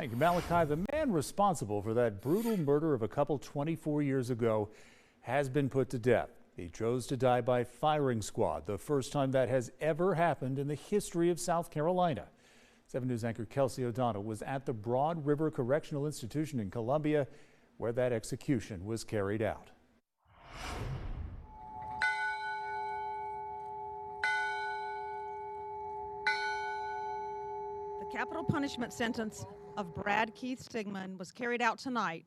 Thank you, Malachi. The man responsible for that brutal murder of a couple 24 years ago has been put to death. He chose to die by firing squad, the first time that has ever happened in the history of South Carolina. 7 News anchor Kelsey O'Donnell was at the Broad River Correctional Institution in Columbia, where that execution was carried out. The capital punishment sentence of Brad Keith Sigmund was carried out tonight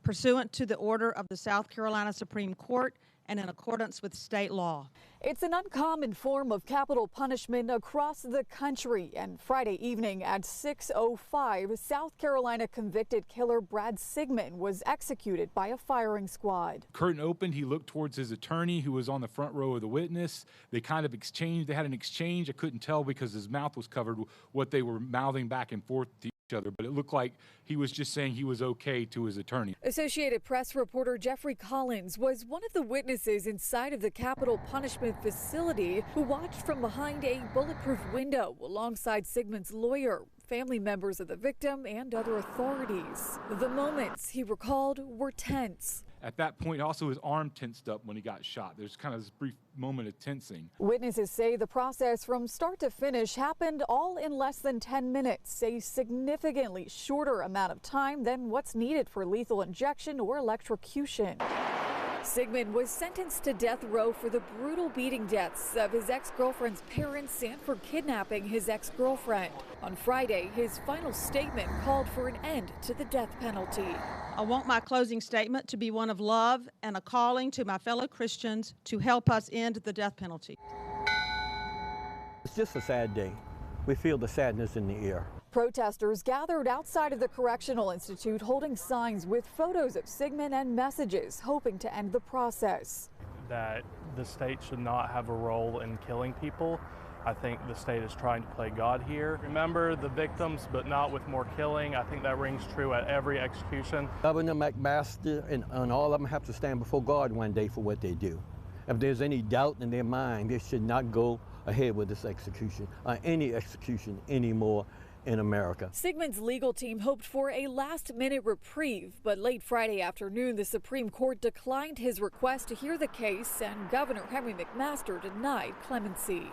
pursuant to the order of the South Carolina Supreme Court and in accordance with state law. It's an uncommon form of capital punishment across the country, and Friday evening at 6:05, South Carolina convicted killer Brad Sigmund was executed by a firing squad. Curtain opened, he looked towards his attorney who was on the front row of the witness. They kind of exchanged, they had an exchange. I couldn't tell because his mouth was covered what they were mouthing back and forth to each other, but it looked like he was just saying he was okay to his attorney. Associated Press reporter Jeffrey Collins was one of the witnesses inside of the capital punishment facility who watched from behind a bulletproof window alongside Sigmund's lawyer, family members of the victim, and other authorities. The moments, he recalled, were tense. At that point, also his arm tensed up when he got shot. There's kind of this brief moment of tensing. Witnesses say the process from start to finish happened all in less than 10 minutes, a significantly shorter amount of time than what's needed for lethal injection or electrocution. Sigmund was sentenced to death row for the brutal beating deaths of his ex-girlfriend's parents and for kidnapping his ex-girlfriend. On Friday, his final statement called for an end to the death penalty. I want my closing statement to be one of love and a calling to my fellow Christians to help us end the death penalty. It's just a sad day. We feel the sadness in the air. Protesters gathered outside of the Correctional Institute holding signs with photos of Sigmund and messages hoping to end the process. That the state should not have a role in killing people. I think the state is trying to play God here. Remember the victims, but not with more killing. I think that rings true at every execution. Governor McMaster and all of them have to stand before God one day for what they do. If there's any doubt in their mind, they should not go ahead with this execution or any execution anymore in America. Sigmund's legal team hoped for a last-minute reprieve, but late Friday afternoon, the Supreme Court declined his request to hear the case, and Governor Henry McMaster denied clemency.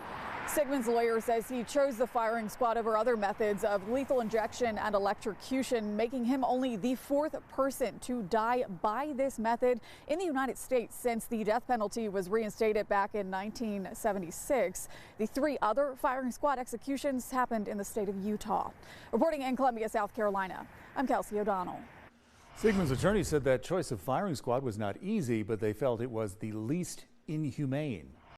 Sigmund's lawyer says he chose the firing squad over other methods of lethal injection and electrocution, making him only the 4th person to die by this method in the United States since the death penalty was reinstated back in 1976. The 3 other firing squad executions happened in the state of Utah. Reporting in Columbia, South Carolina, I'm Kelsey O'Donnell. Sigmund's attorney said that choice of firing squad was not easy, but they felt it was the least inhumane.